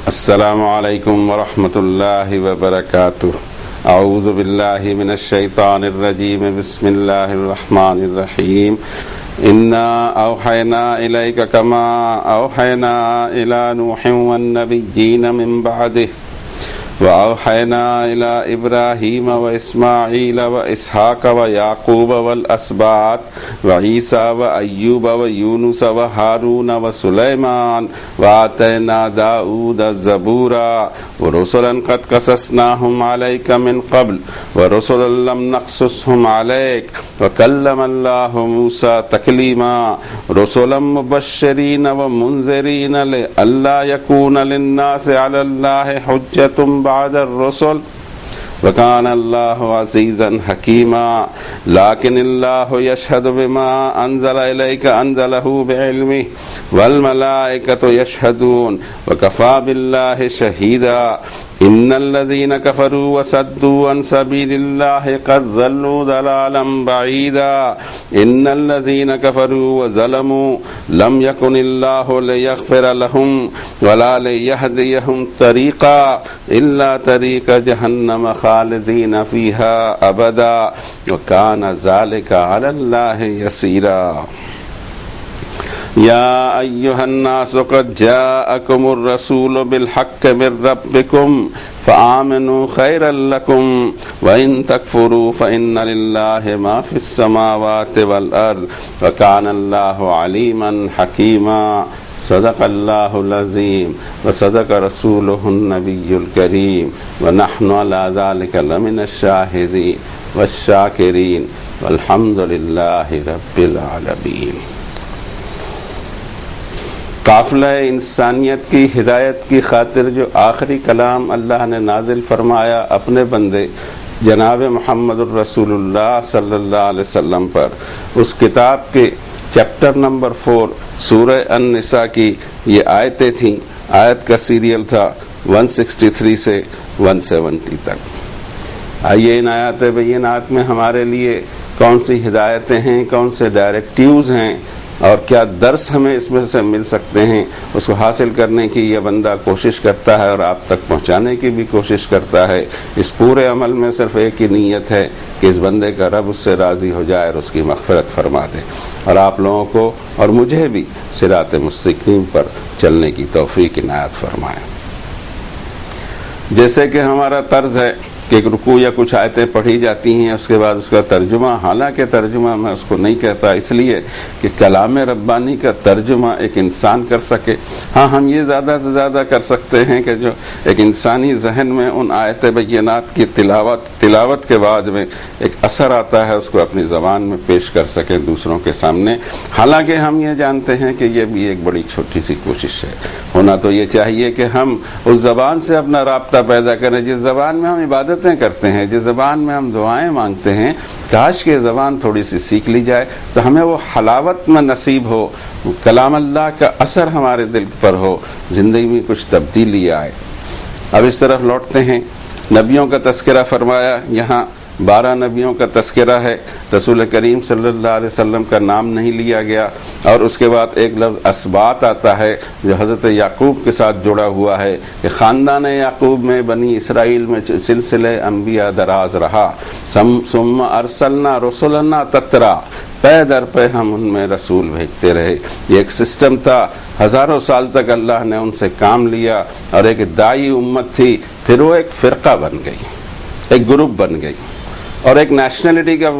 السلام علیکم ورحمۃ اللہ وبرکاتہ۔ اعوذ باللہ من الشیطان الرجیم، بسم اللہ الرحمن الرحیم۔ انا اوحینا الیک کما اوحینا الی نوح والنبیین من بعدہ وأوحينا إلى إبراهيم وإسماعيل وإسحاق ويعقوب والأسباط وعيسى وأيوب ويونس وهارون وسليمان وآتينا داود الزبورا ورسلا قد قصصناهم عليك من قبل ورسلا لم نقصصهم عليك وكلم الله موسى تكليما رسلا مبشرين ومنذرين لئلا يكون للناس على الله حجة بعد الرسل وكان الله عزيزا حكيما لكن الله يشهد بما أنزل إليك أنزله بعلمه والملائكة يشهدون وكفى بالله شهيدا إن الذين كفروا وصدوا عن سبيل الله قد ضلوا ضلالا بعيدا إن الذين كفروا وظلموا لم يكن الله ليغفر لهم ولا ليهديهم طريقا إلا طريق جهنم خالدين فيها أبدا وكان ذلك على الله يسيرا يا أيها الناس قد جاءكم الرسول بالحق من ربكم فآمنوا خيرا لكم وإن تكفروا فإن لله ما في السماوات والأرض وكان الله عليما حكيما صدق الله العظيم وصدق رسوله النبي الكريم ونحن على ذلك لمن الشاهدين والشاكرين والحمد لله رب العالمين۔ قافلہ انسانیت کی ہدایت کی خاطر جو آخری کلام اللہ نے نازل فرمایا اپنے بندے جناب محمد الرسول اللہ صلی اللہ علیہ وسلم پر، اس کتاب کے چیپٹر نمبر 4 سورہ النساء کی یہ آیتیں تھیں۔ آیت کا سیریل تھا 163 سے 170 تک۔ آئیے ان آیات بینات میں ہمارے لیے کون سی ہدایتیں ہیں، کون سے ڈائریکٹیوز ہیں اور کیا درس ہمیں اس میں سے مل سکتے ہیں، اس کو حاصل کرنے کی یہ بندہ کوشش کرتا ہے اور آپ تک پہنچانے کی بھی کوشش کرتا ہے۔ اس پورے عمل میں صرف ایک ہی نیت ہے کہ اس بندے کا رب اس سے راضی ہو جائے اور اس کی مغفرت فرما دے، اور آپ لوگوں کو اور مجھے بھی صراط مستقیم پر چلنے کی توفیق عنایت فرمائے۔ جیسے کہ ہمارا طرز ہے کہ ایک رکوع یا کچھ آیتیں پڑھی جاتی ہیں، اس کے بعد اس کا ترجمہ، حالانکہ ترجمہ میں اس کو نہیں کہتا اس لیے کہ کلام ربانی کا ترجمہ ایک انسان کر سکے۔ ہاں، ہم یہ زیادہ سے زیادہ کر سکتے ہیں کہ جو ایک انسانی ذہن میں ان آیت بینات کی تلاوت کے بعد میں ایک اثر آتا ہے، اس کو اپنی زبان میں پیش کر سکیں دوسروں کے سامنے۔ حالانکہ ہم یہ جانتے ہیں کہ یہ بھی ایک بڑی چھوٹی سی کوشش ہے۔ ہونا تو یہ چاہیے کہ ہم اس زبان سے اپنا رابطہ پیدا کریں جس زبان میں ہم عبادتیں کرتے ہیں، جس زبان میں ہم دعائیں مانگتے ہیں۔ کاش کہ زبان تھوڑی سی سیکھ لی جائے تو ہمیں وہ حلاوت میں نصیب ہو، کلام اللہ کا اثر ہمارے دل پر ہو، زندگی میں کچھ تبدیلی آئے۔ اب اس طرف لوٹتے ہیں۔ نبیوں کا تذکرہ فرمایا، یہاں 12 نبیوں کا تذکرہ ہے، رسول کریم صلی اللہ علیہ وسلم کا نام نہیں لیا گیا، اور اس کے بعد ایک لفظ اسباط آتا ہے جو حضرت یعقوب کے ساتھ جڑا ہوا ہے کہ خاندان یعقوب میں بنی اسرائیل میں سلسلہ انبیاء دراز رہا، ثم ارسلنا رسلنا تترا، پے در پہ ہم ان میں رسول بھیجتے رہے۔ یہ ایک سسٹم تھا، ہزاروں سال تک اللہ نے ان سے کام لیا، اور ایک دائی امت تھی، پھر وہ ایک فرقہ بن گئی، ایک گروپ بن گئی، اور ایک نیشنلٹی کا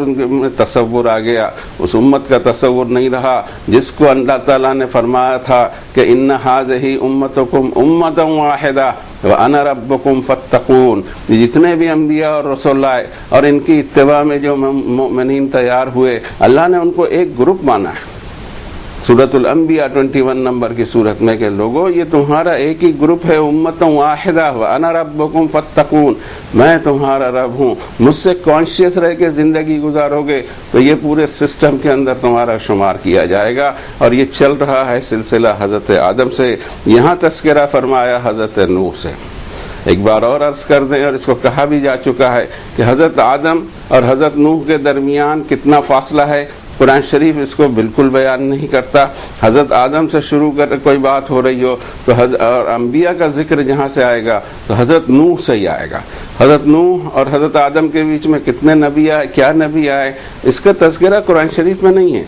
تصور آ گیا۔ اس امت کا تصور نہیں رہا جس کو اللہ تعالیٰ نے فرمایا تھا کہ ان ھذہ امتکم امۃ واحدہ وانا ربکم فاتقون۔ جتنے بھی انبیاء اور رسول آئے اور ان کی اتباع میں جو مومنین تیار ہوئے، اللہ نے ان کو ایک گروپ مانا ہے۔ سورۃ الانبیاء 21 نمبر کی سورت میں کہ لوگو یہ تمہارا ایک ہی گروپ ہے، امت واحدہ وانا ربکم فاتقون، میں تمہارا رب ہوں، مجھ سے کانشیس رہ کے زندگی گزارو گے تو یہ پورے سسٹم کے اندر تمہارا شمار کیا جائے گا۔ اور یہ چل رہا ہے سلسلہ حضرت آدم سے، یہاں تذکرہ فرمایا حضرت نوح سے۔ ایک بار اور عرض کر دیں، اور اس کو کہا بھی جا چکا ہے کہ حضرت آدم اور حضرت نوح کے درمیان کتنا فاصلہ ہے؟ قرآن شریف اس کو بالکل بیان نہیں کرتا. حضرت آدم سے شروع کر کوئی بات ہو رہی ہو تو اور انبیاء کا ذکر جہاں سے آئے گا تو حضرت نوح سے ہی آئے گا. حضرت نوح اور حضرت آدم کے بیچ میں کتنے نبی آئے, کیا نبی آئے, اس کا تذکرہ قرآن شریف میں نہیں ہے.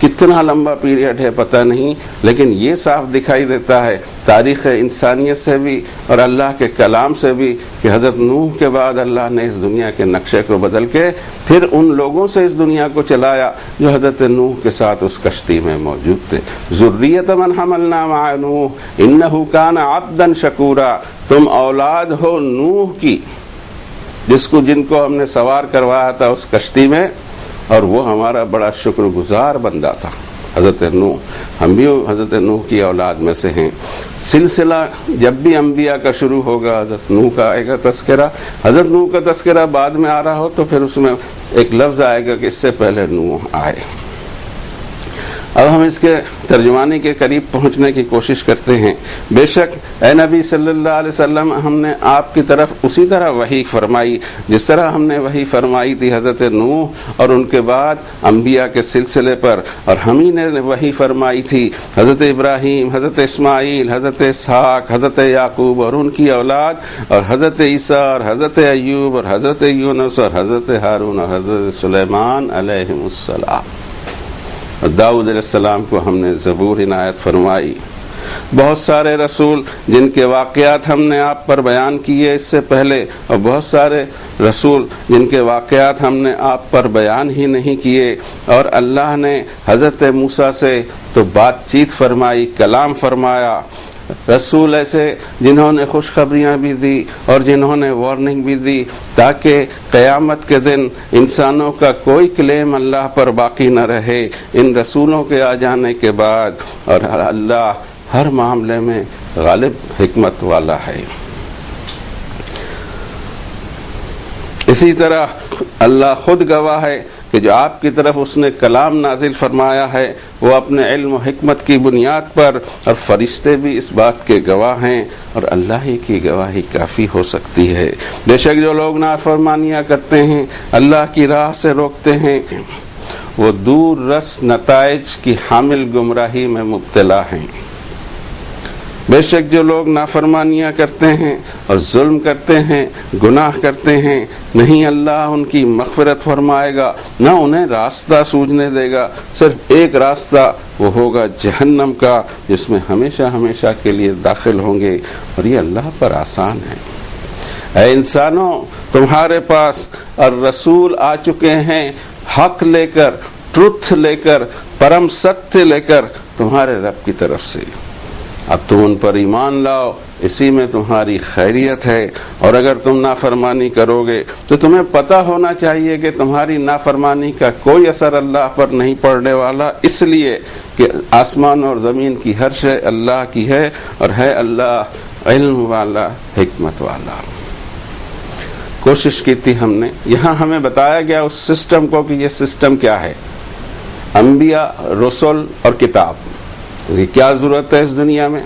کتنا لمبا پیریڈ ہے پتہ نہیں, لیکن یہ صاف دکھائی دیتا ہے تاریخ انسانیت سے بھی اور اللہ کے کلام سے بھی کہ حضرت نوح کے بعد اللہ نے اس دنیا کے نقشے کو بدل کے پھر ان لوگوں سے اس دنیا کو چلایا جو حضرت نوح کے ساتھ اس کشتی میں موجود تھے. ذریۃ من حملنا مع نوح انہ کان عبدا شکورا, تم اولاد ہو نوح کی جن کو ہم نے سوار کروایا تھا اس کشتی میں, اور وہ ہمارا بڑا شکر گزار بندہ تھا. حضرت نوح, ہم بھی حضرت نوح کی اولاد میں سے ہیں. سلسلہ جب بھی انبیاء کا شروع ہوگا حضرت نوح کا آئے گا تذکرہ. حضرت نوح کا تذکرہ بعد میں آ رہا ہو تو پھر اس میں ایک لفظ آئے گا کہ اس سے پہلے نوح آئے. اب ہم اس کے ترجمانی کے قریب پہنچنے کی کوشش کرتے ہیں. بے شک اے نبی صلی اللہ علیہ وسلم, ہم نے آپ کی طرف اسی طرح وحی فرمائی جس طرح ہم نے وحی فرمائی تھی حضرت نوح اور ان کے بعد انبیاء کے سلسلے پر, اور ہم ہی نے وحی فرمائی تھی حضرت ابراہیم, حضرت اسماعیل, حضرت اسحاق, حضرت یعقوب اور ان کی اولاد, اور حضرت عیسیٰ اور حضرت ایوب اور حضرت یونس اور حضرت ہارون اور حضرت سلیمان علیہم السلام. داؤد علیہ السلام کو ہم نے زبور عنایت فرمائی. بہت سارے رسول جن کے واقعات ہم نے آپ پر بیان کیے اس سے پہلے, اور بہت سارے رسول جن کے واقعات ہم نے آپ پر بیان ہی نہیں کیے. اور اللہ نے حضرت موسیٰ سے تو بات چیت فرمائی, کلام فرمایا. رسول ایسے جنہوں نے خوشخبریاں بھی دی اور جنہوں نے وارننگ بھی دی تاکہ قیامت کے دن انسانوں کا کوئی کلیم اللہ پر باقی نہ رہے ان رسولوں کے آ جانے کے بعد. اور اللہ ہر معاملے میں غالب حکمت والا ہے. اسی طرح اللہ خود گواہ ہے کہ جو آپ کی طرف اس نے کلام نازل فرمایا ہے وہ اپنے علم و حکمت کی بنیاد پر, اور فرشتے بھی اس بات کے گواہ ہیں, اور اللہ ہی کی گواہی کافی ہو سکتی ہے. بے شک جو لوگ نافرمانیاں کرتے ہیں, اللہ کی راہ سے روکتے ہیں, وہ دور رس نتائج کی حامل گمراہی میں مبتلا ہیں. بے شک جو لوگ نافرمانیاں کرتے ہیں اور ظلم کرتے ہیں, گناہ کرتے ہیں, نہیں اللہ ان کی مغفرت فرمائے گا, نہ انہیں راستہ سوجنے دے گا. صرف ایک راستہ وہ ہوگا جہنم کا, جس میں ہمیشہ ہمیشہ کے لیے داخل ہوں گے, اور یہ اللہ پر آسان ہے. اے انسانوں, تمہارے پاس اور رسول آ چکے ہیں حق لے کر, ٹروتھ لے کر, پرم ستیہ لے کر تمہارے رب کی طرف سے. اب تم ان پر ایمان لاؤ, اسی میں تمہاری خیریت ہے. اور اگر تم نافرمانی کرو گے تو تمہیں پتہ ہونا چاہیے کہ تمہاری نافرمانی کا کوئی اثر اللہ پر نہیں پڑنے والا, اس لیے کہ آسمان اور زمین کی ہر شے اللہ کی ہے, اور ہے اللہ علم والا, حکمت والا. کوشش کی تھی ہم نے, یہاں ہمیں بتایا گیا اس سسٹم کو کہ یہ سسٹم کیا ہے. انبیاء, رسول اور کتاب, یہ کیا ضرورت ہے اس دنیا میں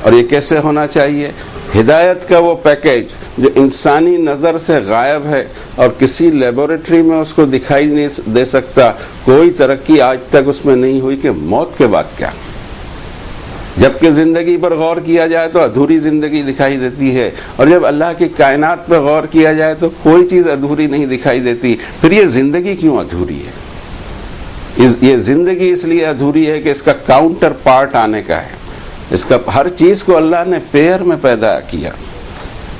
اور یہ کیسے ہونا چاہیے. ہدایت کا وہ پیکیج جو انسانی نظر سے غائب ہے اور کسی لیبورٹری میں اس کو دکھائی نہیں دے سکتا, کوئی ترقی آج تک اس میں نہیں ہوئی کہ موت کے بعد کیا. جبکہ زندگی پر غور کیا جائے تو ادھوری زندگی دکھائی دیتی ہے, اور جب اللہ کی کائنات پر غور کیا جائے تو کوئی چیز ادھوری نہیں دکھائی دیتی. پھر یہ زندگی کیوں ادھوری ہے؟ یہ زندگی اس لیے ادھوری ہے کہ اس کا کاؤنٹر پارٹ آنے کا ہے. اس کا ہر چیز کو اللہ نے پیئر میں پیدا کیا.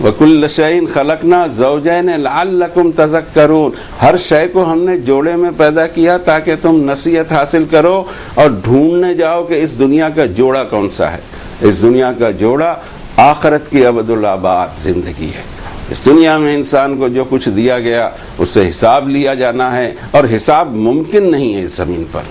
وَكُلَّ شَيْءٍ خَلَقْنَا زَوْجَيْنِ لَعَلَّكُمْ تَذَكَّرُونَ, ہر شے کو ہم نے جوڑے میں پیدا کیا تاکہ تم نصیحت حاصل کرو اور ڈھونڈنے جاؤ کہ اس دنیا کا جوڑا کون سا ہے. اس دنیا کا جوڑا آخرت کی ابدالآباد زندگی ہے. اس دنیا میں انسان کو جو کچھ دیا گیا اس سے حساب لیا جانا ہے, اور حساب ممکن نہیں ہے اس زمین پر.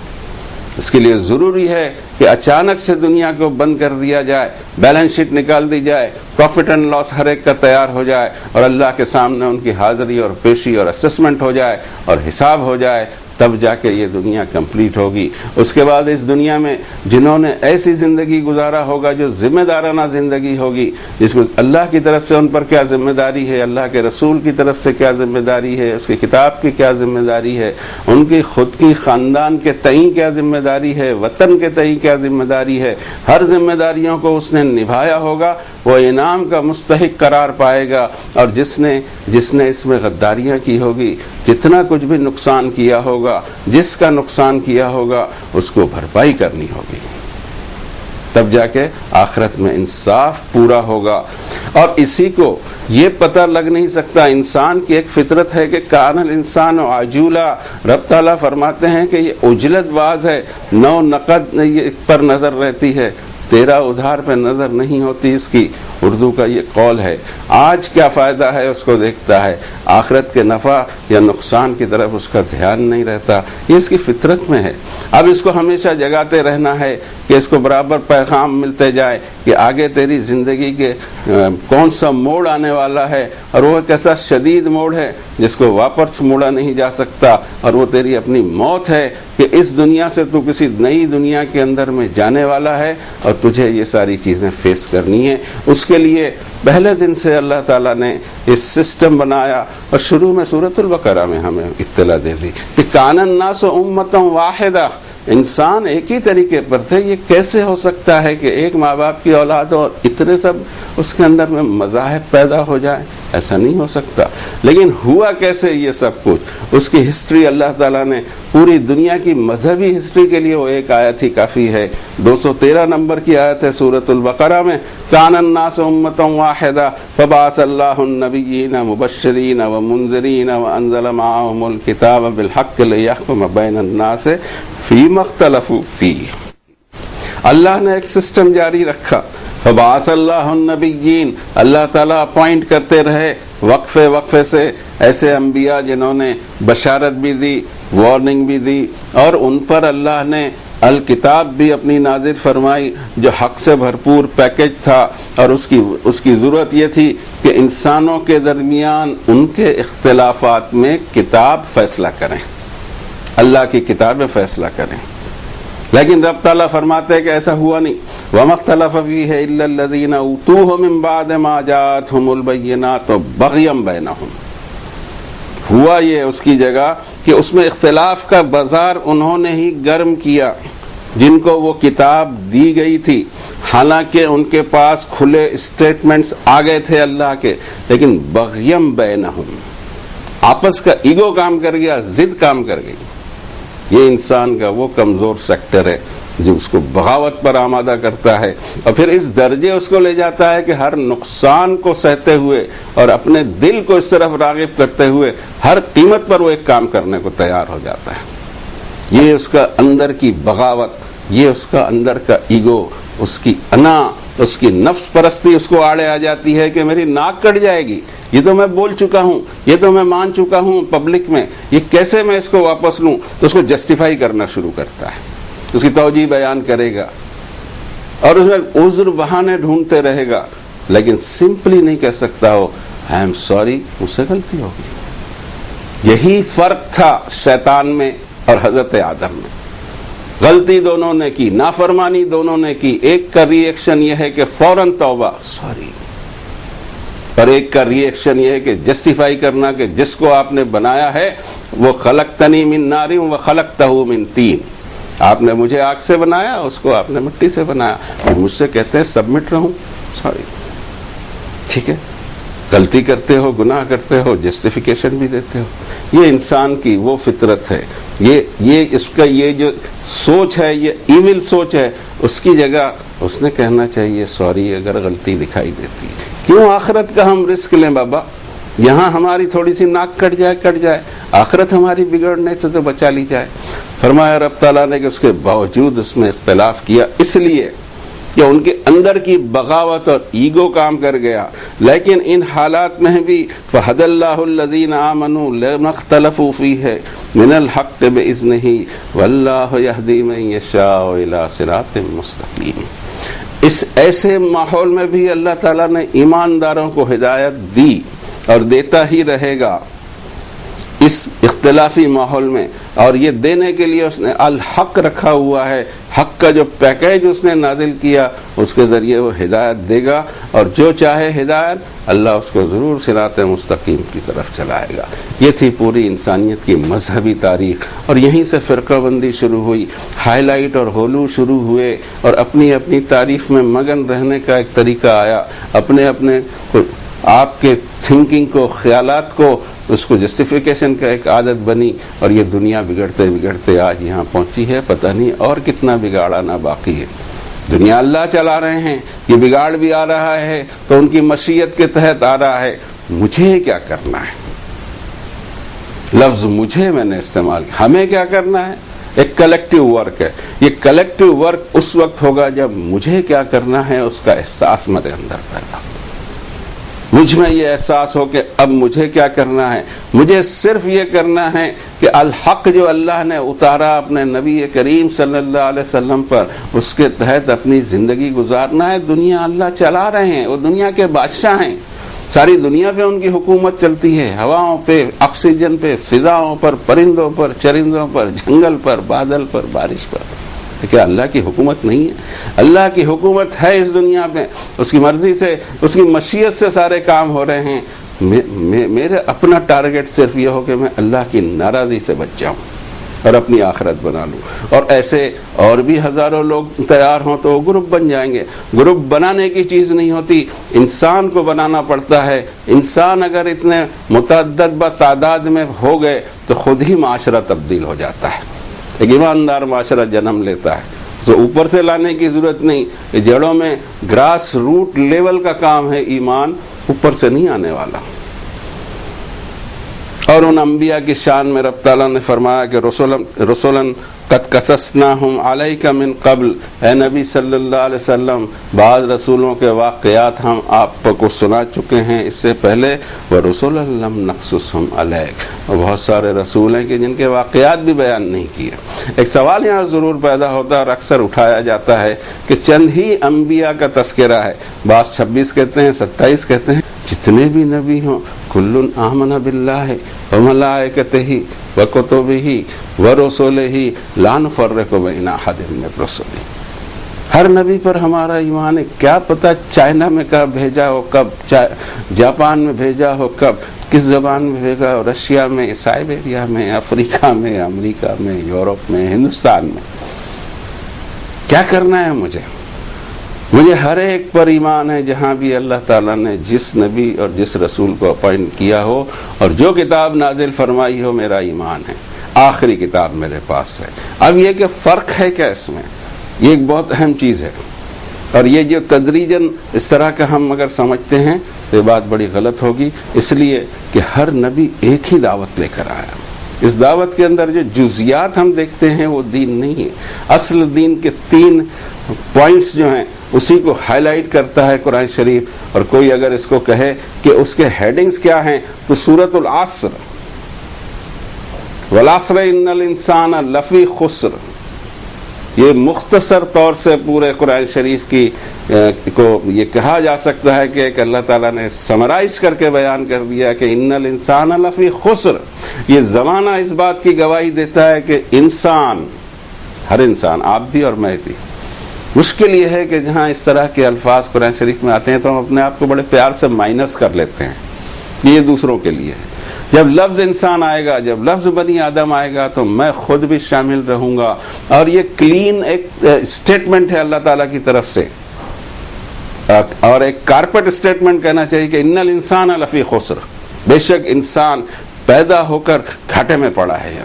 اس کے لیے ضروری ہے کہ اچانک سے دنیا کو بند کر دیا جائے, بیلنس شیٹ نکال دی جائے, پروفٹ اینڈ لاس ہر ایک کا تیار ہو جائے, اور اللہ کے سامنے ان کی حاضری اور پیشی اور اسسمنٹ ہو جائے اور حساب ہو جائے. تب جا کے یہ دنیا کمپلیٹ ہوگی۔ اس کے بعد اس دنیا میں جنہوں نے ایسی زندگی گزارا ہوگا جو ذمہ دارانہ زندگی ہوگی، جس میں اللہ کی طرف سے ان پر کیا ذمہ داری ہے، اللہ کے رسول کی طرف سے کیا ذمہ داری ہے، اس کی کتاب کی کیا ذمہ داری ہے، ان کی خود کی خاندان کے تئیں کیا ذمہ داری ہے، وطن کے تئیں کیا ذمہ داری ہے، ہر ذمہ داریوں کو اس نے نبھایا ہوگا، وہ انعام کا مستحق قرار پائے گا۔ اور جس نے اس میں غداریاں کی ہوگی، جتنا کچھ بھی نقصان کیا ہوگا، جس کا نقصان کیا ہوگا، اس کو بھرپائی کرنی ہوگی، تب جا کے آخرت میں انصاف پورا ہوگا۔ اور اسی کو یہ پتہ لگ نہیں سکتا، انسان کی ایک فطرت ہے کہ کان الانسان عجولا، رب تعالیٰ فرماتے ہیں کہ یہ عجلت باز ہے، نو نقد پر نظر رہتی ہے، تیرا ادھار پہ نظر نہیں ہوتی اس کی۔ اردو کا یہ قول ہے، آج کیا فائدہ ہے اس کو دیکھتا ہے، آخرت کے نفع یا نقصان کی طرف اس کا دھیان نہیں رہتا، یہ اس کی فطرت میں ہے۔ اب اس کو ہمیشہ جگاتے رہنا ہے کہ اس کو برابر پیغام ملتے جائے کہ آگے تیری زندگی کے کون سا موڑ آنے والا ہے، اور وہ ایک ایسا شدید موڑ ہے جس کو واپس موڑا نہیں جا سکتا، اور وہ تیری اپنی موت ہے کہ اس دنیا سے تو کسی نئی دنیا کے اندر میں جانے والا ہے، اور تجھے یہ ساری چیزیں فیس کرنی ہیں۔ اس کے لیے پہلے دن سے اللہ تعالیٰ نے اس سسٹم بنایا، اور شروع میں سورۃ البقرہ میں ہمیں اطلاع دے دی کہ کان الناس امۃ واحدہ، انسان ایک ہی طریقے پر تھے۔ یہ کیسے ہو سکتا ہے کہ ایک ماں باپ کی اولاد اور اتنے سب اس کے اندر میں مذاہب پیدا ہو جائیں؟ ایسا نہیں ہو سکتا۔ لیکن ہوا کیسے یہ سب کچھ، اس کی ہسٹری اللہ تعالیٰ نے پوری دنیا کی مذہبی ہسٹری کے لیے وہ ایک آیت ہی کافی ہے۔ 213 نمبر کی آیت ہے سورۃ البقرہ میں، کان الناس امۃ واحدہ فبعث اللہ النبیین مبشرین ومنذرین وانزل معهم الکتاب بالحق لیحکم بین الناس فیما اختلفوا فیہ۔ اللہ نے ایک سسٹم جاری رکھا، فبعث اللہ النبیین، اللہ تعالیٰ اپوائنٹ کرتے رہے وقفے وقفے سے ایسے انبیاء جنہوں نے بشارت بھی دی، وارننگ بھی دی، اور ان پر اللہ نے الکتاب بھی اپنی نازل فرمائی جو حق سے بھرپور پیکج تھا، اور اس کی ضرورت یہ تھی کہ انسانوں کے درمیان ان کے اختلافات میں کتاب فیصلہ کریں، اللہ کی کتاب میں فیصلہ کریں۔ لیکن رب تعالیٰ فرماتے ہیں کہ ایسا ہوا نہیں۔ وَمَا اخْتَلَفَ فِيهِ إِلَّا الَّذِينَ أُوتُوهُ مِن بَعْدِ مَا جَاءَتْهُمُ الْبَيِّنَاتُ بَغْيًا بَيْنَهُمْ۔ ہوا یہ اس کی جگہ کہ اس میں اختلاف کا بازار انہوں نے ہی گرم کیا، جن کو وہ کتاب دی گئی تھی، حالانکہ ان کے پاس کھلے اسٹیٹمنٹس آ گئے تھے اللہ کے، لیکن بغیم بینہم، آپس کا ایگو کام کر گیا، ضد کام کر گئی۔ یہ انسان کا وہ کمزور سیکٹر ہے جو اس کو بغاوت پر آمادہ کرتا ہے، اور پھر اس درجے اس کو لے جاتا ہے کہ ہر نقصان کو سہتے ہوئے اور اپنے دل کو اس طرف راغب کرتے ہوئے ہر قیمت پر وہ ایک کام کرنے کو تیار ہو جاتا ہے۔ یہ اس کا اندر کی بغاوت، یہ اس کا اندر کا ایگو، اس کی انا، اس کی نفس پرستی اس کو آڑے آ جاتی ہے کہ میری ناک کٹ جائے گی، یہ تو میں بول چکا ہوں، یہ تو میں مان چکا ہوں پبلک میں، یہ کیسے میں اس کو واپس لوں؟ تو اس کو جسٹیفائی کرنا شروع کرتا ہے، اس کی توجیہ بیان کرے گا، اور اس میں عذر بہانے ڈھونڈتے رہے گا، لیکن سمپلی نہیں کہہ سکتا ہو آئی ایم سوری، مجھ سے غلطی ہو گئی۔ یہی فرق تھا شیطان میں اور حضرت آدم میں، غلطی دونوں نے کی، نافرمانی دونوں نے کی، ایک کا ری ایکشن یہ ہے کہ فوراً توبہ، سوری، اور ایک کا ری ایکشن یہ ہے کہ جسٹیفائی کرنا کہ جس کو آپ نے بنایا ہے وہ خلقتنی من نار و خلقتہ من طین، آپ نے مجھے آگ سے بنایا، اس کو آپ نے مٹی سے بنایا، اور مجھ سے کہتے ہیں سبمٹ رہوں، سوری، ٹھیک ہے، غلطی کرتے ہو، گناہ کرتے ہو، جسٹیفیکیشن بھی دیتے ہو۔ یہ انسان کی وہ فطرت ہے، یہ اس کا یہ جو سوچ ہے، یہ ایول سوچ ہے، اس کی جگہ اس نے کہنا چاہیے سوری اگر غلطی دکھائی دیتی ہے۔ کیوں آخرت کا ہم رسک لیں بابا؟ یہاں ہماری تھوڑی سی ناک کٹ جائے، آخرت ہماری بگڑنے سے تو بچا لی جائے۔ فرمایا رب تعالیٰ نے کہ اس کے باوجود اس میں اختلاف کیا، اس لیے کہ ان کے اندر کی بغاوت اور ایگو کام کر گیا، لیکن ان حالات میں بھی فَهَدَى اللَّهُ الَّذِينَ آمَنُوا لِمَا اخْتَلَفُوا فِيهِ مِنَ الْحَقِّ بِإِذْنِهِ وَاللَّهُ يَهْدِي مَن يَشَاءُ إِلَىٰ صِرَاطٍ مُّسْتَقِيمٍ۔ اس ایسے ماحول میں بھی اللہ تعالیٰ نے ایمانداروں کو ہدایت دی اور دیتا ہی رہے گا، اس اختلافی ماحول میں، اور یہ دینے کے لیے اس نے الحق رکھا ہوا ہے. حق کا جو پیکیج اس نے نازل کیا اس کے ذریعے وہ ہدایت دے گا، اور جو چاہے ہدایت اللہ اس کو ضرور صراط مستقیم کی طرف چلائے گا. یہ تھی پوری انسانیت کی مذہبی تاریخ، اور یہیں سے فرقہ بندی شروع ہوئی، ہائی لائٹ اور غلو شروع ہوئے، اور اپنی اپنی تعریف میں مگن رہنے کا ایک طریقہ آیا. اپنے آپ کے تھنکنگ کو، خیالات کو، اس کو جسٹیفیکیشن کا ایک عادت بنی، اور یہ دنیا بگڑتے بگڑتے آج یہاں پہنچی ہے. پتہ نہیں اور کتنا بگاڑنا باقی ہے. دنیا اللہ چلا رہے ہیں، یہ بگاڑ بھی آ رہا ہے تو ان کی مشیت کے تحت آ رہا ہے. مجھے کیا کرنا ہے؟ لفظ مجھے میں نے استعمال کیا. ہمیں کیا کرنا ہے؟ ایک کلیکٹیو ورک ہے. یہ کلیکٹیو ورک اس وقت ہوگا جب مجھے کیا کرنا ہے اس کا احساس میرے اندر پیدا ہو. مجھ میں یہ احساس ہو کہ اب مجھے کیا کرنا ہے. مجھے صرف یہ کرنا ہے کہ الحق جو اللہ نے اتارا اپنے نبی کریم صلی اللہ علیہ وسلم پر، اس کے تحت اپنی زندگی گزارنا ہے. دنیا اللہ چلا رہے ہیں، وہ دنیا کے بادشاہ ہیں. ساری دنیا پہ ان کی حکومت چلتی ہے، ہواؤں پہ، آکسیجن پہ، فضاؤں پر، پرندوں پر، چرندوں پر، جنگل پر، بادل پر، بارش پر. کیا اللہ کی حکومت نہیں ہے؟ اللہ کی حکومت ہے اس دنیا پہ. اس کی مرضی سے، اس کی مشیت سے سارے کام ہو رہے ہیں. میرے اپنا ٹارگٹ صرف یہ ہو کہ میں اللہ کی ناراضی سے بچ جاؤں اور اپنی آخرت بنا لوں. اور ایسے اور بھی ہزاروں لوگ تیار ہوں تو وہ گروپ بن جائیں گے. گروپ بنانے کی چیز نہیں ہوتی، انسان کو بنانا پڑتا ہے. انسان اگر اتنے متعدد تعداد میں ہو گئے تو خود ہی معاشرہ تبدیل ہو جاتا ہے. ایک ایماندار معاشرہ جنم لیتا ہے. تو اوپر سے لانے کی ضرورت نہیں. یہ جڑوں میں گراس روٹ لیول کا کام ہے. ایمان اوپر سے نہیں آنے والا. اور ان انبیاء کی شان میں رب تعالیٰ نے فرمایا کہ رسولن قد قصصناہم علیک من قبل، اے نبی صلی اللہ علیہ وسلم بعض رسولوں کے واقعات ہم آپ کو سنا چکے ہیں اس سے پہلے. ورسولا لم نقصصہم علیک، اور بہت سارے رسول ہیں کہ جن کے واقعات بھی بیان نہیں کیے. ایک سوال یہاں ضرور پیدا ہوتا ہے اور اکثر اٹھایا جاتا ہے کہ چند ہی انبیاء کا تذکرہ ہے. بعض 26 کہتے ہیں، 27 کہتے ہیں. جتنے بھی نبی ہوں کل آمن باللہ وملائکتہ وکتبہ ورسلہ لا نفرق بین احد من رسلہ. ہر نبی پر ہمارا ایمان ہے. کیا پتہ چائنا میں کب بھیجا ہو، کب جاپان میں بھیجا ہو، کب کس زبان میں بھیجا ہو، رشیا میں، سائبیریا میں، افریقہ میں، امریکہ میں، یورپ میں، ہندوستان میں. کیا کرنا ہے مجھے ہر ایک پر ایمان ہے جہاں بھی اللہ تعالیٰ نے جس نبی اور جس رسول کو اپوائنٹ کیا ہو اور جو کتاب نازل فرمائی ہو، میرا ایمان ہے. آخری کتاب میرے پاس ہے. اب یہ کہ فرق ہے کیا اس میں، یہ ایک بہت اہم چیز ہے. اور یہ جو تدریجاً اس طرح کا ہم اگر سمجھتے ہیں تو یہ بات بڑی غلط ہوگی. اس لیے کہ ہر نبی ایک ہی دعوت لے کر آیا. اس دعوت کے اندر جو جزیات ہم دیکھتے ہیں وہ دین نہیں ہے. اصل دین کے 3 پوائنٹس جو ہیں اسی کو ہائی لائٹ کرتا ہے قرآن شریف. اور کوئی اگر اس کو کہے کہ اس کے ہیڈنگز کیا ہیں تو سورۃ العصر، والعصر ان الانسان لفی خسر، یہ مختصر طور سے پورے قرآن شریف کی کو یہ کہا جا سکتا ہے کہ ایک اللہ تعالیٰ نے سمرائز کر کے بیان کر دیا کہ ان الانسان لفی خسر. یہ زمانہ اس بات کی گواہی دیتا ہے کہ انسان، ہر انسان، آپ بھی اور میں بھی. مشکل یہ ہے کہ جہاں اس طرح کے الفاظ قرآن شریف میں آتے ہیں تو ہم اپنے آپ کو بڑے پیار سے مائنس کر لیتے ہیں. یہ دوسروں کے لیے ہے. جب لفظ انسان آئے گا، جب لفظ بنی آدم آئے گا تو میں خود بھی شامل رہوں گا. اور یہ کلین ایک اسٹیٹمنٹ ہے اللہ تعالیٰ کی طرف سے، اور ایک کارپٹ اسٹیٹمنٹ کہنا چاہیے کہ ان الانسان لفی خسر، بے شک انسان پیدا ہو کر گھاٹے میں پڑا ہے.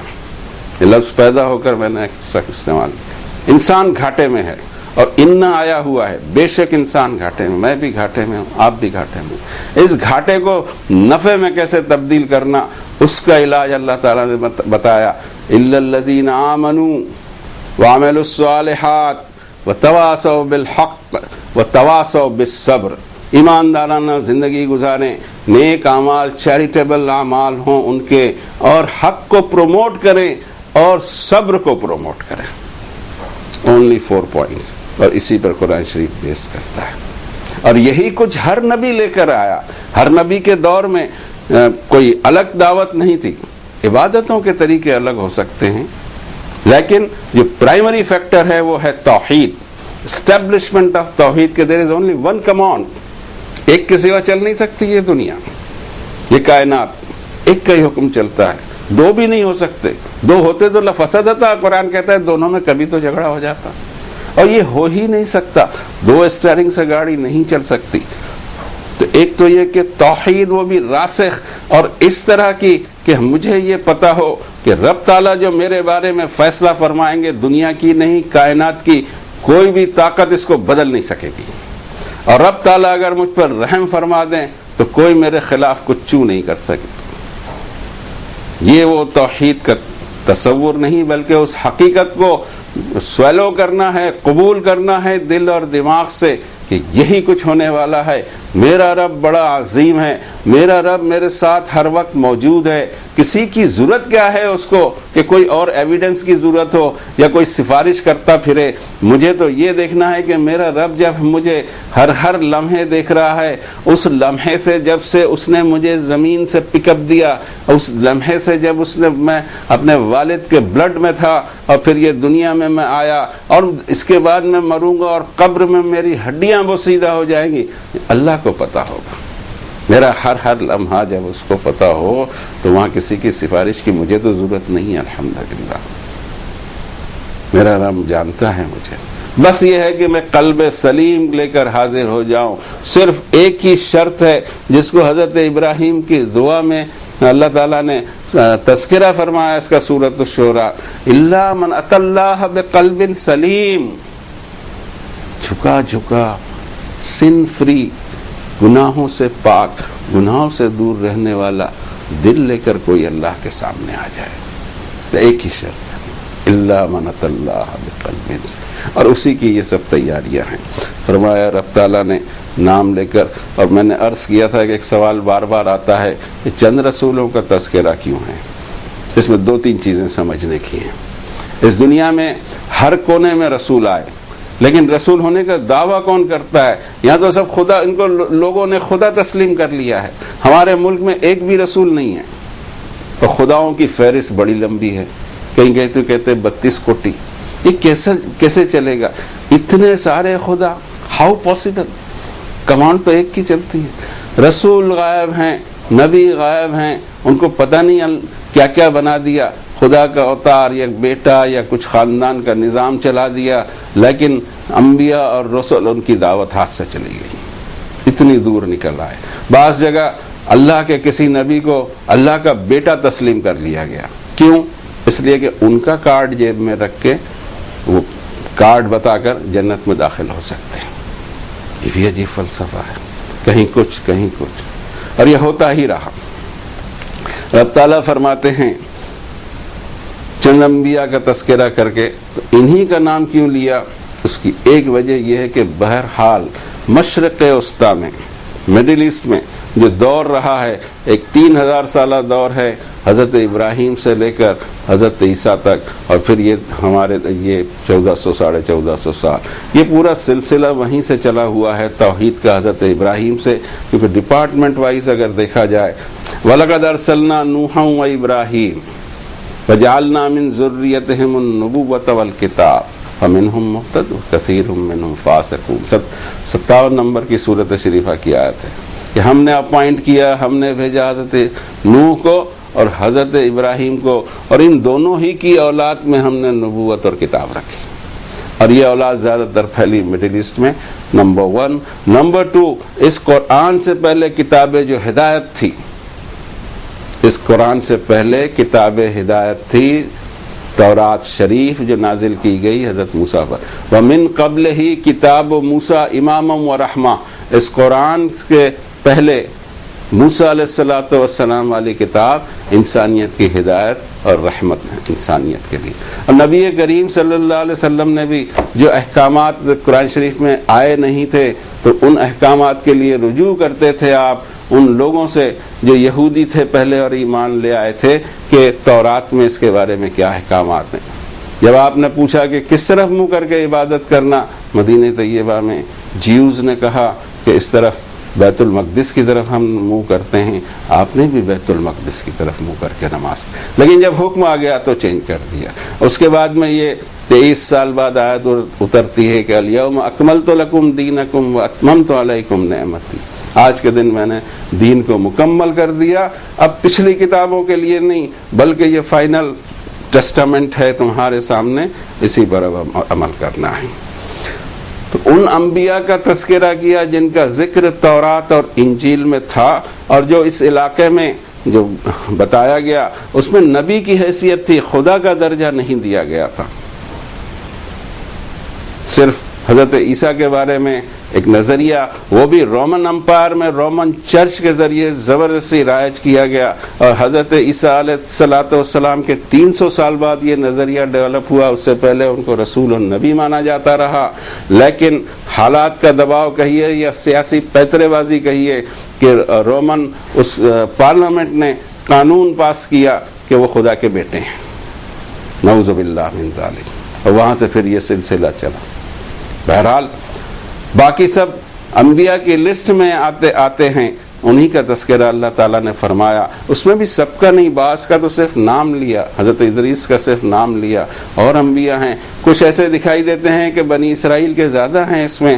یہ لفظ پیدا ہو کر میں نے استعمال کیا. انسان گھاٹے میں ہے اور ان آیا ہوا ہے. بے شک انسان گھاٹے میں، میں بھی گھاٹے میں ہوں، آپ بھی گھاٹے میں. اس گھاٹے کو نفع میں کیسے تبدیل کرنا، اس کا علاج اللہ تعالیٰ نے بتایا. الا الذین آمنوا وعملوا الصالحات وتواصوا بالحق وتواصوا بالصبر. ایماندارانہ زندگی گزاریں، نیک اعمال، چیریٹیبل اعمال ہوں ان کے، اور حق کو پروموٹ کریں اور صبر کو پروموٹ کریں. Only 4 points. اور اسی پر قرآن شریف بیس کرتا ہے. اور یہی کچھ ہر نبی لے کر آیا. ہر نبی کے دور میں کوئی الگ دعوت نہیں تھی. عبادتوں کے طریقے الگ ہو سکتے ہیں، لیکن جو پرائمری فیکٹر ہے وہ ہے توحید، اسٹیبلشمنٹ آف توحید کہ دیر از اونلی ون کمانڈ، ایک کے سوا چل نہیں سکتی یہ دنیا، یہ کائنات، ایک کا ہی حکم چلتا ہے، دو بھی نہیں ہو سکتے، دو ہوتے تو لفسدتا، قرآن کہتا ہے دونوں میں کبھی تو جھگڑا ہو جاتا، اور یہ ہو ہی نہیں سکتا، دو اسٹیئرنگ سے گاڑی نہیں چل سکتی۔ تو ایک تو یہ کہ توحید وہ بھی راسخ اور اس طرح کی کہ مجھے یہ پتا ہو کہ رب تعالیٰ جو میرے بارے میں فیصلہ فرمائیں گے، دنیا کی نہیں کائنات کی کوئی بھی طاقت اس کو بدل نہیں سکے گی، اور رب تعالیٰ اگر مجھ پر رحم فرما دیں تو کوئی میرے خلاف کچھ چو نہیں کر سکے۔ یہ وہ توحید کا تصور نہیں، بلکہ اس حقیقت کو سویلو کرنا ہے، قبول کرنا ہے دل اور دماغ سے کہ یہی کچھ ہونے والا ہے، میرا رب بڑا عظیم ہے، میرا رب میرے ساتھ ہر وقت موجود ہے، کسی کی ضرورت کیا ہے اس کو کہ کوئی اور ایویڈنس کی ضرورت ہو یا کوئی سفارش کرتا پھرے، مجھے تو یہ دیکھنا ہے کہ میرا رب جب مجھے ہر لمحے دیکھ رہا ہے، اس لمحے سے جب سے اس نے مجھے زمین سے پک اپ دیا، اس لمحے سے جب اس نے میں اپنے والد کے بلڈ میں تھا اور پھر یہ دنیا میں آیا اور اس کے بعد میں مروں گا اور قبر میں میری ہڈیاں بوسیدہ ہو جائیں گی، اللہ کو پتا ہوگا۔ میرا ہر لمحہ جب اس کو پتا ہو تو وہاں کسی کی سفارش کی مجھے تو ضرورت نہیں ہے، الحمدللہ میرا رب جانتا ہے مجھے، بس یہ ہے کہ میں قلب سلیم لے کر حاضر ہو جاؤں۔ صرف ایک ہی شرط ہے جس کو حضرت ابراہیم کی دعا میں اللہ تعالیٰ نے تذکرہ فرمایا اس کا سورۃ الشورى، الا من اتى اللہ بقلب سلیم، جھکا سن فری، گناہوں سے پاک، گناہوں سے دور رہنے والا دل لے کر کوئی اللہ کے سامنے آ جائے، تو ایک ہی شرط، الا من اتى اللہ بقلب سلیم، اور اسی کی یہ سب تیاریاں ہیں۔ فرمایا رب تعالیٰ نے نام لے کر، اور میں نے عرض کیا تھا کہ ایک سوال بار بار آتا ہے کہ چند رسولوں کا تذکرہ کیوں ہے؟ اس میں دو تین چیزیں سمجھنے کی ہیں۔ اس دنیا میں ہر کونے میں رسول آئے، لیکن رسول ہونے کا دعویٰ کون کرتا ہے؟ یہاں تو سب خدا، ان کو لوگوں نے خدا تسلیم کر لیا ہے، ہمارے ملک میں ایک بھی رسول نہیں ہے، اور خداؤں کی فہرست بڑی لمبی ہے، کہیں کہتے 32 کوٹی، یہ کیسے چلے گا؟ اتنے سارے خدا، ہاؤ پاسبل؟ کمانڈ تو ایک کی چلتی ہے، رسول غائب ہیں، نبی غائب ہیں، ان کو پتہ نہیں کیا کیا بنا دیا، خدا کا اوتار یا بیٹا یا کچھ خاندان کا نظام چلا دیا، لیکن انبیاء اور رسول ان کی دعوت ہاتھ سے چلی گئی، اتنی دور نکل آئے۔ بعض جگہ اللہ کے کسی نبی کو اللہ کا بیٹا تسلیم کر لیا گیا، کیوں؟ اس لیے کہ ان کا کارڈ جیب میں رکھ کے وہ کارڈ بتا کر جنت میں داخل ہو سکتے ہیں۔ یہ بھی عجیب فلسفہ ہے، کہیں کچھ، اور یہ ہوتا ہی رہا۔ رب تعالیٰ فرماتے ہیں چند انبیاء کا تذکرہ کر کے، تو انہی کا نام کیوں لیا؟ اس کی ایک وجہ یہ ہے کہ بہرحال مشرق وسطیٰ میں، مڈل ایسٹ میں جو دور رہا ہے، ایک 3000 سالہ دور ہے، حضرت ابراہیم سے لے کر حضرت عیسیٰ تک، اور پھر یہ ہمارے یہ 1400 ساڑھے 1400 سال، یہ پورا سلسلہ وہیں سے چلا ہوا ہے توحید کا، حضرت ابراہیم سے، کیونکہ ڈپارٹمنٹ وائز اگر دیکھا جائے، وَلَقَدْ أَرْسَلْنَا نُوحًا وَإِبْرَاهِيمَ وَجَعَلْنَا مِن ذُرِّيَّتِهِمُ النُّبُوَّةَ وَالْكِتَابَ فَمِنْهُم مُّهْتَدٌ وَكَثِيرٌ مِّنْهُمْ فَاسِقُونَ۔ 57 نمبر کی سورۃ شریفہ کی آیت ہے کہ ہم نے اپوائنٹ کیا، ہم نے بھیجا حضرت نوح کو اور حضرت ابراہیم کو، اور ان دونوں ہی کی اولاد میں ہم نے نبوت اور کتاب رکھی، اور یہ اولاد زیادہ تر پھیلی مڈل ایسٹ میں، نمبر 1۔ نمبر 2، اس قرآن سے پہلے کتاب جو ہدایت تھی، اس قرآن سے پہلے کتاب ہدایت تھی تورات شریف جو نازل کی گئی حضرت موسیٰ پر، وَمِن قَبْلِهِ کتاب موسیٰ اماما ورحمہ، اس قرآن کے پہلے موسیٰ علیہ السلام والی کتاب انسانیت کی ہدایت اور رحمت ہے انسانیت کے لیے، اور نبی کریم صلی اللہ علیہ وسلم نے بھی جو احکامات قرآن شریف میں آئے نہیں تھے تو ان احکامات کے لیے رجوع کرتے تھے آپ ان لوگوں سے جو یہودی تھے پہلے اور ایمان لے آئے تھے کہ تورات میں اس کے بارے میں کیا احکامات ہیں۔ جب آپ نے پوچھا کہ کس طرف منہ کر کے عبادت کرنا، مدینہ طیبہ میں جیوز نے کہا کہ اس طرف بیت المقدس کی طرف ہم منہ کرتے ہیں، آپ نے بھی بیت المقدس کی طرف منہ کر کے نماز، لیکن جب حکم آ گیا تو چینج کر دیا۔ اس کے بعد میں یہ 23 سال بعد آیت اترتی ہے کہ الیوم اکملت لکم دینکم واتممت علیکم نعمتی، آج کے دن میں نے دین کو مکمل کر دیا، اب پچھلی کتابوں کے لیے نہیں بلکہ یہ فائنل ٹیسٹامنٹ ہے تمہارے سامنے، اسی پر اب عمل کرنا ہے۔ تو ان انبیاء کا تذکرہ کیا جن کا ذکر تورات اور انجیل میں تھا، اور جو اس علاقے میں جو بتایا گیا اس میں نبی کی حیثیت تھی، خدا کا درجہ نہیں دیا گیا تھا۔ صرف حضرت عیسیٰ کے بارے میں ایک نظریہ، وہ بھی رومن امپائر میں رومن چرچ کے ذریعے زبردستی رائج کیا گیا، اور حضرت عیسیٰ علیہ السلام کے 300 سال بعد یہ نظریہ ڈیولپ ہوا، اس سے پہلے ان کو رسول اور نبی مانا جاتا رہا، لیکن حالات کا دباؤ کہیے یا سیاسی پیترے بازی کہیے کہ رومن اس پارلیمنٹ نے قانون پاس کیا کہ وہ خدا کے بیٹے ہیں، نعوذ باللہ من ذالک، اور وہاں سے پھر یہ سلسلہ چلا۔ بہرحال باقی سب انبیاء کی لسٹ میں آتے ہیں، انہی کا تذکرہ اللہ تعالیٰ نے فرمایا، اس میں بھی سب کا نہیں، بعض کا تو صرف نام لیا، حضرت ادریس کا صرف نام لیا، اور انبیاء ہیں کچھ ایسے دکھائی دیتے ہیں کہ بنی اسرائیل کے زیادہ ہیں، اس میں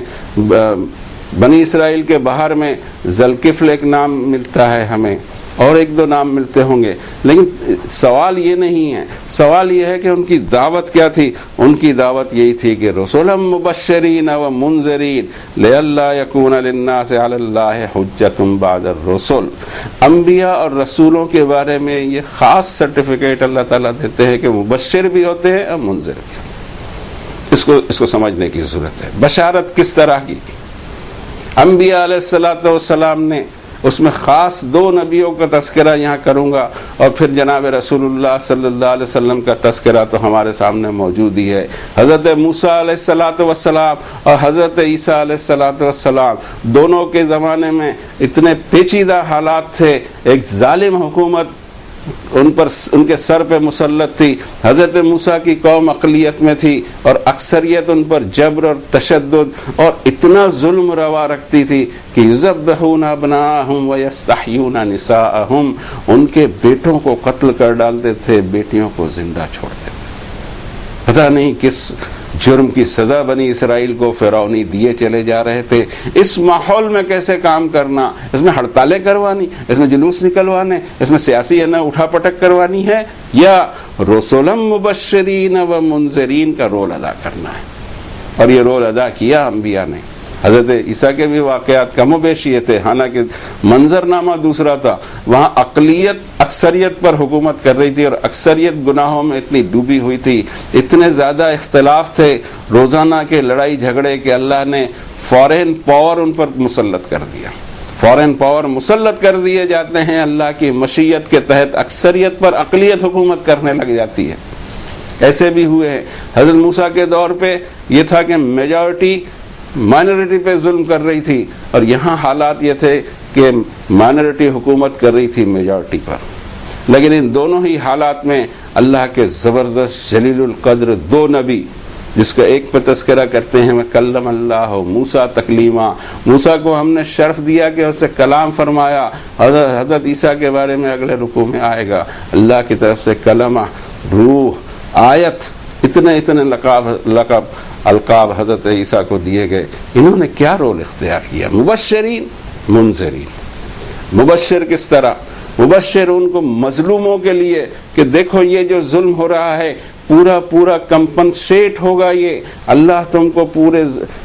بنی اسرائیل کے باہر میں ذوالکفل ایک نام ملتا ہے ہمیں، اور ایک دو نام ملتے ہوں گے، لیکن سوال یہ نہیں ہے، سوال یہ ہے کہ ان کی دعوت کیا تھی۔ ان کی دعوت یہی تھی کہ رسولا مبشرین و منذرین لئلا یکون للناس علی اللہ حجۃ بعد الرسل، انبیاء اور رسولوں کے بارے میں یہ خاص سرٹیفکیٹ اللہ تعالیٰ دیتے ہیں کہ مبشر بھی ہوتے ہیں اور منذر بھی، اس کو سمجھنے کی ضرورت ہے۔ بشارت کس طرح کی؟ انبیاء علیہ السلام نے، اس میں خاص 2 نبیوں کا تذکرہ یہاں کروں گا، اور پھر جناب رسول اللہ صلی اللہ علیہ وسلم کا تذکرہ تو ہمارے سامنے موجود ہی ہے۔ حضرت موسیٰ علیہ السلام اور حضرت عیسیٰ علیہ السلام دونوں کے زمانے میں اتنے پیچیدہ حالات تھے، ایک ظالم حکومت ان کے سر پہ مسلط تھی، حضرت موسیٰ کی قوم اقلیت میں تھی اور اکثریت ان پر جبر اور تشدد اور اتنا ظلم روا رکھتی تھی کہ یذبحون ابناءہم ویستحیون نساءہم، ان کے بیٹوں کو قتل کر ڈالتے تھے، بیٹیوں کو زندہ چھوڑتے تھے۔ پتہ نہیں کس جرم کی سزا بنی اسرائیل کو فرعونی دیے چلے جا رہے تھے۔ اس ماحول میں کیسے کام کرنا، اس میں ہڑتالیں کروانی، اس میں جلوس نکلوانے، اس میں سیاسی اٹھا پٹک کروانی ہے، یا رسولا مبشرین و منذرین کا رول ادا کرنا ہے؟ اور یہ رول ادا کیا انبیاء نے۔ حضرت عیسیٰ کے بھی واقعات کم و بیش یہ تھے، حالانکہ منظرنامہ دوسرا تھا، وہاں اقلیت اکثریت پر حکومت کر رہی تھی، اور اکثریت گناہوں میں اتنی ڈوبی ہوئی تھی، اتنے زیادہ اختلاف تھے روزانہ کے لڑائی جھگڑے کہ اللہ نے فورن پاور ان پر مسلط کر دیا۔ فورن پاور مسلط کر دیے جاتے ہیں اللہ کی مشیت کے تحت، اکثریت پر اقلیت حکومت کرنے لگ جاتی ہے۔ ایسے بھی ہوئے ہیں۔ حضرت موسیٰ کے دور پہ یہ تھا کہ میجورٹی مائنورٹی پہ ظلم کر رہی تھی، اور یہاں حالات یہ تھے کہ مائنورٹی حکومت کر رہی تھی میجورٹی پر۔ لیکن ان دونوں ہی حالات میں اللہ کے زبردست جلیل القدر 2 نبی، جس کا ایک پہ تذکرہ کرتے ہیں کلم اللہ موسیٰ تکلیما، موسیٰ کو ہم نے شرف دیا کہ اسے کلام فرمایا۔ حضرت عیسیٰ کے بارے میں اگلے رکوع میں آئے گا، اللہ کی طرف سے کلمہ، روح، آیت، اتنے لقب القاب حضرت عیسیٰ کو دیے گئے۔ انہوں نے کیا رول اختیار کیا؟ مبشرین منذرین۔ مبشر کس طرح؟ مبشر ان کو مظلوموں کے لیے کہ دیکھو یہ جو ظلم ہو رہا ہے پورا کمپنسیٹ ہوگا، یہ اللہ تم کو پورے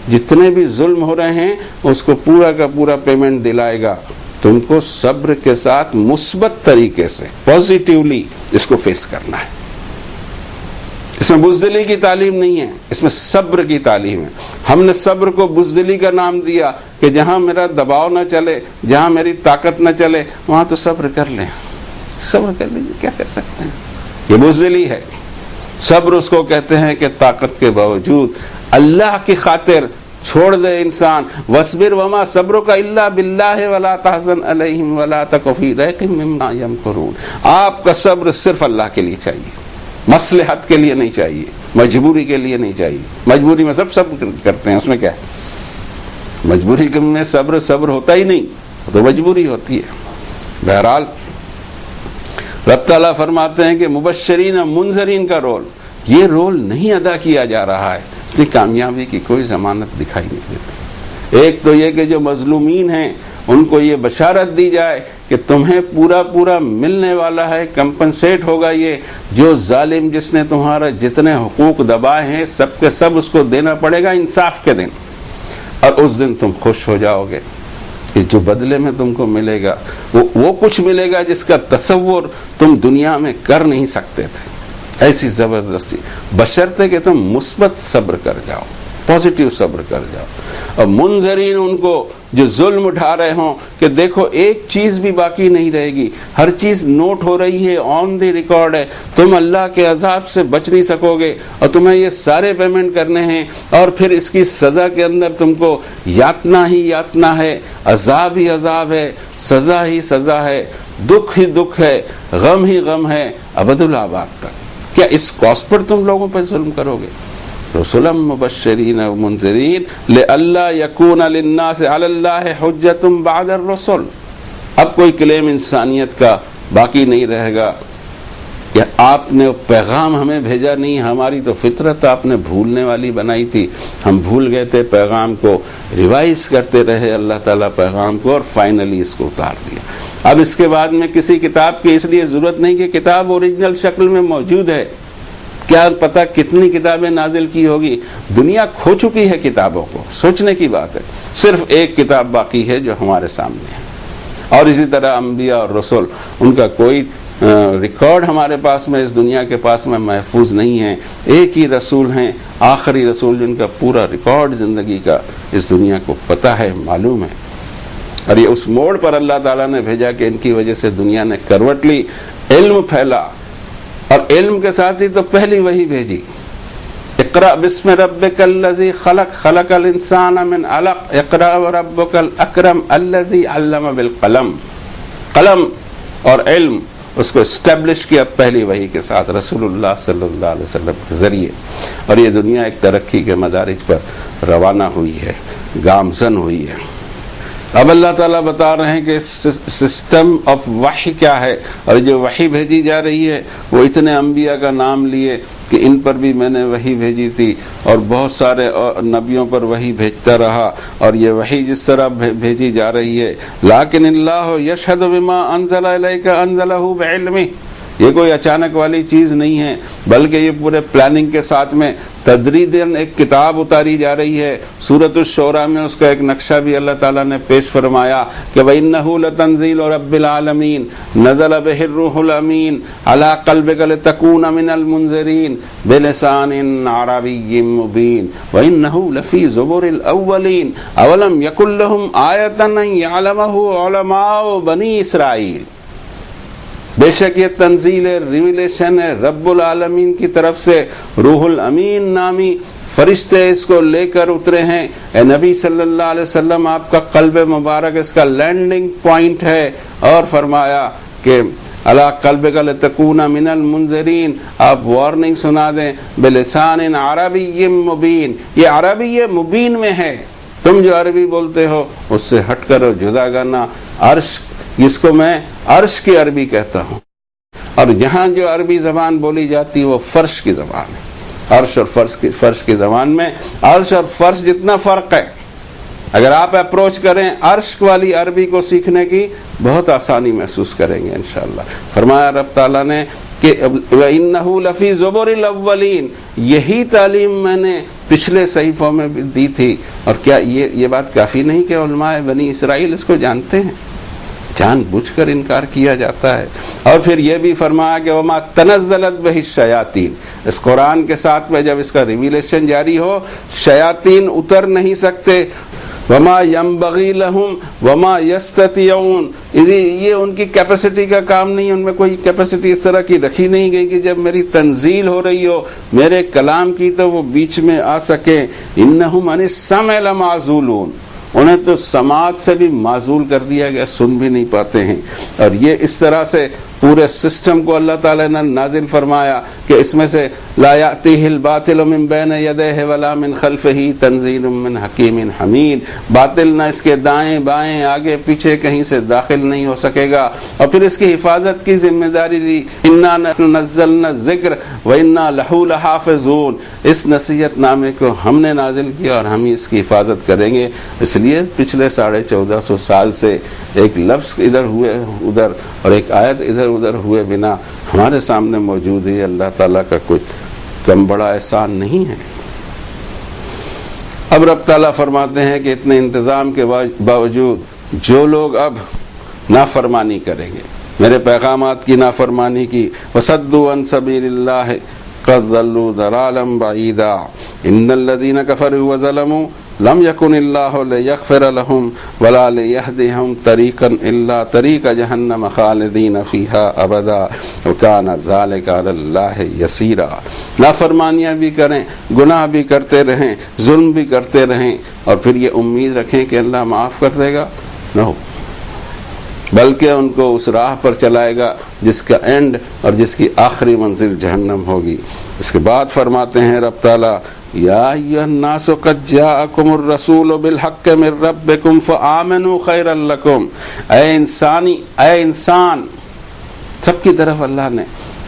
جتنے بھی ظلم ہو رہے ہیں اس کو پورا کا پورا پیمنٹ دلائے گا، تم کو صبر کے ساتھ مثبت طریقے سے پازیٹیولی اس کو فیس کرنا ہے۔ اس میں بزدلی کی تعلیم نہیں ہے، اس میں صبر کی تعلیم ہے۔ ہم نے صبر کو بزدلی کا نام دیا کہ جہاں میرا دباؤ نہ چلے، جہاں میری طاقت نہ چلے، وہاں تو صبر کر لیں، صبر کر لیجیے، کیا کر سکتے ہیں؟ یہ بزدلی ہے۔ صبر اس کو کہتے ہیں کہ طاقت کے باوجود اللہ کی خاطر چھوڑ دے انسان۔ وَاصْبِرْ وَمَا صَبْرُكَ إِلَّا بِاللَّهِ وَلَا تَحْزَنْ عَلَيْهِمْ وَلَا تَكُ فِي ضَيْقٍ مِّمَّا يَمْكُرُونَ۔ آپ کا صبر صرف اللہ کے لیے چاہیے، مصلحت کے لیے نہیں چاہیے، مجبوری کے لیے نہیں چاہیے۔ مجبوری میں سب کرتے ہیں، اس میں کیا ہے؟ مجبوری میں صبر ہوتا ہی نہیں، تو مجبوری ہوتی ہے۔ بہرحال رب تعالیٰ فرماتے ہیں کہ مبشرین و منذرین کا یہ رول نہیں ادا کیا جا رہا ہے، اس لیے کامیابی کی کوئی ضمانت دکھائی نہیں دیتی۔ ایک تو یہ کہ جو مظلومین ہیں ان کو یہ بشارت دی جائے کہ تمہیں پورا ملنے والا ہے، کمپنسیٹ ہوگا، یہ جو ظالم جس نے تمہارا جتنے حقوق دبائے ہیں سب کے سب اس کو دینا پڑے گا انصاف کے دن، اور اس دن تم خوش ہو جاؤ گے کہ جو بدلے میں تم کو ملے گا وہ کچھ ملے گا جس کا تصور تم دنیا میں کر نہیں سکتے تھے۔ ایسی زبردستی، بشرطے کہ تم مثبت صبر کر جاؤ، پازیٹیو صبر کر جاؤ۔ اور منذرین ان کو جو ظلم اٹھا رہے ہوں کہ دیکھو ایک چیز بھی باقی نہیں رہے گی، ہر چیز نوٹ ہو رہی ہے، آن دی ریکارڈ ہے، تم اللہ کے عذاب سے بچ نہیں سکو گے اور تمہیں یہ سارے پیمنٹ کرنے ہیں، اور پھر اس کی سزا کے اندر تم کو یاتنا ہی یاتنا ہے، عذاب ہی عذاب ہے، سزا ہی سزا ہے، دکھ ہی دکھ ہے، غم ہی غم ہے ابد الآباد تک۔ کیا اس کاسٹ پر تم لوگوں پر ظلم کرو گے؟ رسلا مبشرین و منذرین لئلا یکون للناس علی اللہ حجۃ بعد الرسل۔ اب کوئی کلیم انسانیت کا باقی نہیں رہے گا کہ آپ نے پیغام ہمیں بھیجا نہیں، ہماری تو فطرت آپ نے بھولنے والی بنائی تھی، ہم بھول گئے تھے پیغام کو، ریوائز کرتے رہے اللہ تعالیٰ پیغام کو، اور فائنلی اس کو اتار دیا۔ اب اس کے بعد میں کسی کتاب کی اس لیے ضرورت نہیں کہ کتاب اوریجنل شکل میں موجود ہے، کیا پتہ کتنی کتابیں نازل کی ہوگی، دنیا کھو چکی ہے کتابوں کو، سوچنے کی بات ہے، صرف ایک کتاب باقی ہے جو ہمارے سامنے ہے۔ اور اسی طرح انبیاء اور رسول، ان کا کوئی ریکارڈ ہمارے پاس میں اس دنیا کے پاس میں محفوظ نہیں ہے، ایک ہی رسول ہیں، آخری رسول، جن کا پورا ریکارڈ زندگی کا اس دنیا کو پتہ ہے، معلوم ہے۔ اور یہ اس موڑ پر اللہ تعالیٰ نے بھیجا کہ ان کی وجہ سے دنیا نے کروٹ لی، علم پھیلا، اور علم کے ساتھ ہی تو پہلی وحی بھیجی، اقرأ بسم ربک الذی خلق، خلق الانسان من علق، اقرأ وربک الاکرم الذی علم بالقلم۔ قلم اور علم اس کو اسٹیبلش کیا پہلی وحی کے ساتھ، رسول اللہ صلی اللہ علیہ وسلم کے ذریعے، اور یہ دنیا ایک ترقی کے مدارج پر روانہ ہوئی ہے، گامزن ہوئی ہے۔ اب اللہ تعالیٰ بتا رہے ہیں کہ سسٹم آف وحی کیا ہے، اور جو وحی بھیجی جا رہی ہے وہ اتنے انبیاء کا نام لیے کہ ان پر بھی میں نے وحی بھیجی تھی، اور بہت سارے نبیوں پر وحی بھیجتا رہا، اور یہ وحی جس طرح بھیجی جا رہی ہے، لیکن اللہ یشہد بما انزل الیک انزلہ بعلمہ، یہ کوئی اچانک والی چیز نہیں ہے، بلکہ یہ پورے پلاننگ کے ساتھ میں تدریجاً ایک کتاب اتاری جا رہی ہے۔ سورۃ الشعراء میں اس کا ایک نقشہ بھی اللہ تعالیٰ نے پیش فرمایا کہ وَإِنَّهُ لَتَنزِيلُ رَبِّ الْعَالَمِينَ نَزَلَ بِهِ الرُّوحُ الْأَمِينُ عَلَىٰ قَلْبِكَ لِتَكُونَ مِنَ الْمُنذِرِينَ بِلِسَانٍ عَرَبِيٍّ مُّبِينٍ وَإِنَّهُ لَفِي زُبُرِ الْأَوَّلِينَ أَوَلَمْ يَكُن لَّهُمْ آيَةً أَن يَعْلَمَهُ عُلَمَاءُ بَنِي إِسرَائِيلَ۔ بے شک یہ تنزیل ریویلیشن ہے رب العالمین کی طرف سے، روح الامین نامی فرشتے اس کو لے کر اترے ہیں۔ اے نبی صلی اللہ علیہ وسلم، آپ کا قلب مبارک اس کا لینڈنگ پوائنٹ ہے، اور فرمایا کہ علی قلبک لتکون من المنذرین، آپ وارننگ سنا دیں، بلسان عربی مبین، یہ عربی مبین میں ہے، تم جو عربی بولتے ہو اس سے ہٹ کر اور جدا کرنا، عرش، جس کو میں عرش کی عربی کہتا ہوں، اور یہاں جو عربی زبان بولی جاتی ہے وہ فرش کی زبان ہے۔ عرش اور فرش کی زبان میں عرش اور فرش جتنا فرق ہے، اگر آپ اپروچ کریں عرش والی عربی کو سیکھنے کی، بہت آسانی محسوس کریں گے انشاءاللہ۔ فرمایا رب تعالیٰ نے کہ وَإِنَّهُ لَفِي زُبُرِ الْأَوَّلِينَ، یہی تعلیم میں نے پچھلے صحیفوں میں بھی دی تھی۔ اور کیا یہ بات کافی نہیں کہ علماء بنی اسرائیل اس کو جانتے ہیں؟ جان بوجھ کر انکار کیا جاتا ہے۔ اور پھر یہ بھی فرمایا کہ وما تنزلت بہ الشیاطین، اس قرآن کے ساتھ میں جب اس کا ریویلیشن جاری ہو، شیاطین اتر نہیں سکتے، وما ينبغي لهم وما يستطيعون، یہ ان کی کیپیسٹی کا کام نہیں، ان میں کوئی کیپیسٹی اس طرح کی رکھی نہیں گئی کہ جب میری تنزیل ہو رہی ہو میرے کلام کی تو وہ بیچ میں آ سکیں۔ انہم عن السمع لمعزولون، انہیں تو سماعت سے بھی معزول کر دیا گیا، سن بھی نہیں پاتے ہیں۔ اور یہ اس طرح سے پورے سسٹم کو اللہ تعالیٰ نے نازل فرمایا کہ اس میں سے لا یأتیہ الباطل من بین یدیہ ولا من خلفہ تنزیل من حکیم حمید، باطل نہ اس کے دائیں بائیں آگے پیچھے کہیں سے داخل نہیں ہو سکے گا. اور پھر اس کی حفاظت کی ذمہ داری دی، انا نحن نزلنا الذکر وانا لہ لحافظون، اس نصیحت نامے کو ہم نے نازل کیا اور ہم ہی اس کی حفاظت کریں گے. اس لیے پچھلے 1450 سال سے ایک لفظ ادھر ہوئے ادھر اور ایک آیت ادھر ادھر ہوئے بنا ہمارے سامنے موجود ہے. اللہ تعالیٰ کا کوئی کم بڑا احسان نہیں ہے. اب رب تعالیٰ فرماتے ہیں کہ اتنے انتظام کے باوجود جو لوگ اب نافرمانی کریں گے، میرے پیغامات کی نافرمانی کی، وصدوا عن سبیل اللہ قد ضلوا ضلالا بعیدا ان الذین کفروا وظلموا لم یکن اللہ لیغفر لهم ولا لیہدیہم طریقا الا طریق جہنم خالدین فیہا ابدا وکان ذلک علی اللہ یسیرا. نافرمانیاں بھی کریں، گناہ بھی کرتے رہیں، ظلم بھی کرتے رہیں اور پھر یہ امید رکھیں کہ اللہ معاف کر دے گا؟ نو، بلکہ ان کو اس راہ پر چلائے گا جس کا اینڈ اور جس کی آخری منزل جہنم ہوگی. اس کے بعد فرماتے ہیں رب تعالیٰ یا ایھا الناس قد جاءکم الرسول بالحق من ربکم فآمنوا خیرا لکم. اے انسان، سب کی طرف اللہ نے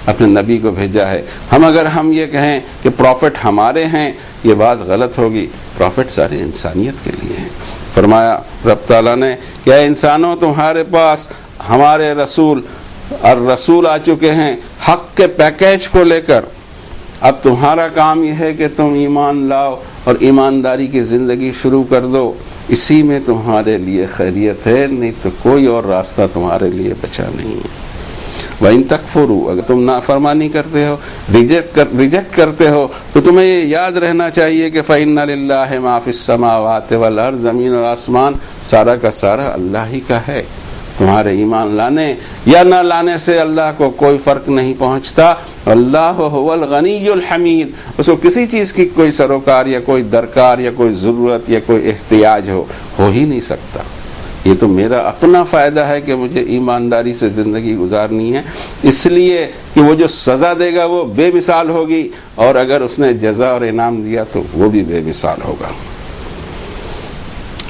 اپنے نبی کو بھیجا ہے. ہم یہ کہیں کہ پروفٹ ہمارے ہیں، یہ بات غلط ہوگی. پروفٹ ساری انسانیت کے لیے ہیں. فرمایا رب تعالیٰ نے کہ اے انسانوں، تمہارے پاس ہمارے رسول آ چکے ہیں حق کے پیکیج کو لے کر. اب تمہارا کام یہ ہے کہ تم ایمان لاؤ اور ایمانداری کی زندگی شروع کر دو. اسی میں تمہارے لیے خیریت ہے، نہیں تو کوئی اور راستہ تمہارے لیے بچا نہیں ہے. وَإِن تَكْفُرُوا، اگر تم نافرمانی کرتے ہو، ریجیکٹ کرتے ہو، تو تمہیں یہ یاد رہنا چاہیے کہ فَإِنَّ لِلَّهِ مَا فِي السَّمَاوَاتِ وَالْأَرْضِ، زمین اور آسمان سارا کا سارا اللہ ہی کا ہے. تمہارے ایمان لانے یا نہ لانے سے اللہ کو کوئی فرق نہیں پہنچتا. اللہ هو الغنی الحمید، اس کو کسی چیز کی کوئی سروکار یا کوئی درکار یا کوئی ضرورت یا کوئی احتیاج ہو ہی نہیں سکتا. یہ تو میرا اپنا فائدہ ہے کہ مجھے ایمانداری سے زندگی گزارنی ہے، اس لیے کہ وہ جو سزا دے گا وہ بے مثال ہوگی، اور اگر اس نے جزا اور انعام دیا تو وہ بھی بے مثال ہوگا.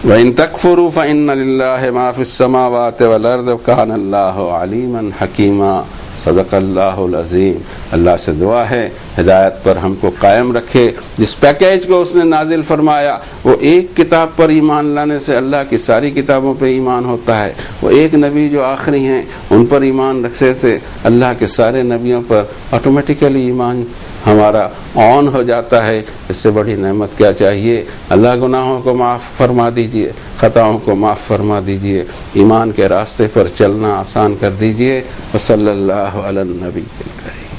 وَإِن تَكْفُرُوا فَإِنَّ لِلَّهِ مَا فِي السَّمَاوَاتِ وَالْأَرْضِ وَكَانَ اللَّهُ عَلِيمًا حَكِيمًا. صدق اللہ العظیم. اللہ سے دعا ہے ہدایت پر ہم کو قائم رکھے. جس پیکیج کو اس نے نازل فرمایا، وہ ایک کتاب پر ایمان لانے سے اللہ کی ساری کتابوں پہ ایمان ہوتا ہے. وہ ایک نبی جو آخری ہیں ان پر ایمان رکھنے سے اللہ کے سارے نبیوں پر آٹومیٹیکلی ایمان ہمارا آن ہو جاتا ہے. اس سے بڑی نعمت کیا چاہیے. اللہ گناہوں کو معاف فرما دیجئے، خطاؤں کو معاف فرما دیجئے، ایمان کے راستے پر چلنا آسان کر دیجئے. وصلی اللہ علی النبی الکریم.